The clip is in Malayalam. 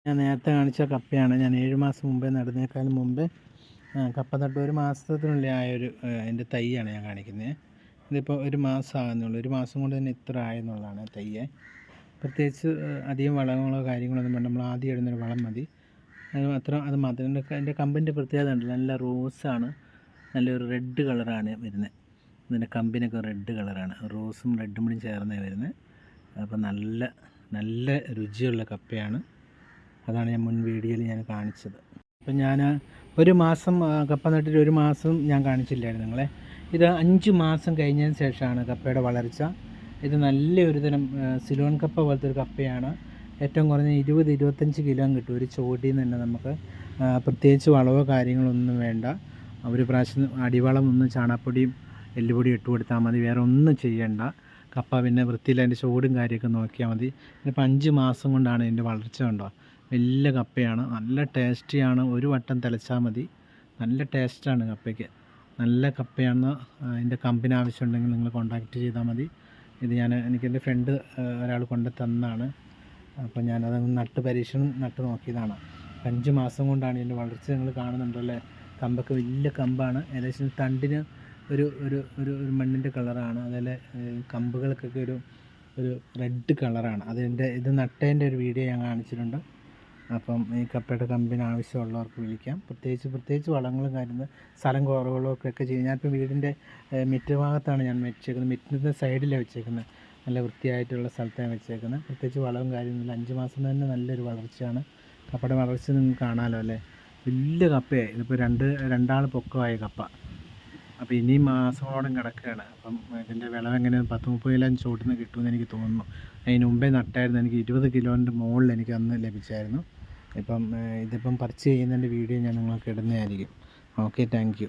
ഞാൻ നേരത്തെ കാണിച്ച കപ്പയാണ്. ഞാൻ 7 മാസം മുമ്പേ നടുന്നേക്കാളും മുമ്പേ കപ്പ നട്ട് 1 മാസത്തിനുള്ളിൽ ആയൊരു എൻ്റെ തൈയാണ് ഞാൻ കാണിക്കുന്നത്. ഇതിപ്പോൾ 1 മാസം ആകുന്നുള്ളൂ. 1 മാസം കൊണ്ട് തന്നെ ഇത്ര ആയെന്നുള്ളതാണ് തൈയെ. പ്രത്യേകിച്ച് അധികം വളങ്ങളോ കാര്യങ്ങളൊന്നും വേണ്ട. നമ്മൾ ആദ്യം ഇടുന്നൊരു വളം മതി. അത് മാത്രം. എൻ്റെ കമ്പിൻ്റെ പ്രത്യേകത ഉണ്ട്. നല്ല റോസാണ്, നല്ലൊരു റെഡ് കളറാണ് വരുന്നത്. ഇതിൻ്റെ കമ്പിനൊക്കെ റെഡ് കളറാണ്, റോസും റെഡും കൂടി ചേർന്നാണ് വരുന്നത്. അപ്പോൾ നല്ല രുചിയുള്ള കപ്പയാണ്. അതാണ് ഞാൻ മുൻ വീഡിയോയിൽ ഞാൻ കാണിച്ചത്. അപ്പം ഞാൻ 1 മാസം കപ്പ നട്ടിട്ട് 1 മാസം ഞാൻ കാണിച്ചില്ലായിരുന്നു നിങ്ങളെ. ഇത് 5 മാസം കഴിഞ്ഞതിന് ശേഷമാണ് കപ്പയുടെ വളർച്ച. ഇത് നല്ലൊരു തരം സിലോൺ കപ്പ പോലത്തെ ഒരു കപ്പയാണ്. ഏറ്റവും കുറഞ്ഞ 20-25 കിലോ കിട്ടും ഒരു ചോടിയിൽ നിന്ന് തന്നെ. നമുക്ക് പ്രത്യേകിച്ച് വളവോ കാര്യങ്ങളൊന്നും വേണ്ട. ഒരു പ്രാവശ്യം അടിവളം ഒന്ന് ചാണകപ്പൊടിയും എല്ലുപൊടിയും ഇട്ട് കൊടുത്താൽ മതി. വേറെ ഒന്നും ചെയ്യേണ്ട. കപ്പ പിന്നെ വൃത്തിയിൽ അതിൻ്റെ ചോടും കാര്യമൊക്കെ നോക്കിയാൽ മതി. ഇപ്പം 5 മാസം കൊണ്ടാണ് ഇതിൻ്റെ വളർച്ച. കണ്ടോ, വലിയ കപ്പയാണ്, നല്ല ടേസ്റ്റിയാണ്. ഒരു വട്ടം തിളച്ചാൽ മതി. നല്ല ടേസ്റ്റാണ് കപ്പയ്ക്ക്. നല്ല കപ്പയാണ്. അതിൻ്റെ കമ്പിന് ആവശ്യമുണ്ടെങ്കിൽ നിങ്ങൾ കോൺടാക്റ്റ് ചെയ്താൽ മതി. ഇത് എനിക്കെൻ്റെ ഫ്രണ്ട് ഒരാൾ കൊണ്ട് തന്നാണ്. അപ്പോൾ ഞാനത് പരീക്ഷണം നട്ട് നോക്കിയതാണ്. 5 മാസം കൊണ്ടാണ് ഇതിൻ്റെ വളർച്ച. നിങ്ങൾ കാണുന്നുണ്ടല്ലേ, കമ്പൊക്കെ വലിയ കമ്പാണ്. ഏകദേശം തണ്ടിന് ഒരു ഒരു ഒരു മണ്ണിൻ്റെ കളറാണ്. അതുപോലെ കമ്പുകൾക്കൊക്കെ ഒരു റെഡ് കളറാണ്. ഇത് നട്ടതിൻ്റെ ഒരു വീഡിയോ ഞാൻ കാണിച്ചിട്ടുണ്ട്. അപ്പം ഈ കപ്പയുടെ കമ്പിന് ആവശ്യമുള്ളവർക്ക് വിളിക്കാം. പ്രത്യേകിച്ച് വളങ്ങളും കാര്യങ്ങൾ സ്ഥലം കുറവുകളൊക്കെ ചെയ്യും. ഞാനിപ്പോൾ വീടിൻ്റെ മിറ്റ് ഭാഗത്താണ് ഞാൻ വെച്ചേക്കുന്നത്. മിറ്റിൻ്റെ സൈഡിലാണ് വെച്ചേക്കുന്നത്. നല്ല വൃത്തിയായിട്ടുള്ള സ്ഥലത്താണ് വെച്ചേക്കുന്നത്. പ്രത്യേകിച്ച് വളവും കാര്യമൊന്നുമില്ല. 5 മാസം തന്നെ നല്ലൊരു വളർച്ചയാണ്. കപ്പയുടെ വളർച്ച നിങ്ങൾക്ക് കാണാമല്ലോ അല്ലേ. വലിയ കപ്പയായി. ഇതിപ്പോൾ രണ്ടാൾ പൊക്കമായ കപ്പ. അപ്പോൾ ഇനിയും മാസങ്ങളോളം കിടക്കുകയാണ്. അപ്പം ഇതിൻ്റെ വിളവ് എങ്ങനെ 10-30 കിലോ ചോട്ടിൽ നിന്ന് കിട്ടുമെന്ന് എനിക്ക് തോന്നുന്നു. അതിന് മുമ്പേ നട്ടായിരുന്നു. എനിക്ക് 20 കിലോൻ്റെ മുകളിൽ എനിക്ക് അന്ന് ലഭിച്ചായിരുന്നു. ഇതിപ്പം പറിച്ച് ചെയ്യുന്നതിൻ്റെ വീഡിയോ ഞാൻ നിങ്ങൾക്ക് ഇടുന്നതായിരിക്കും. Okay, thank you.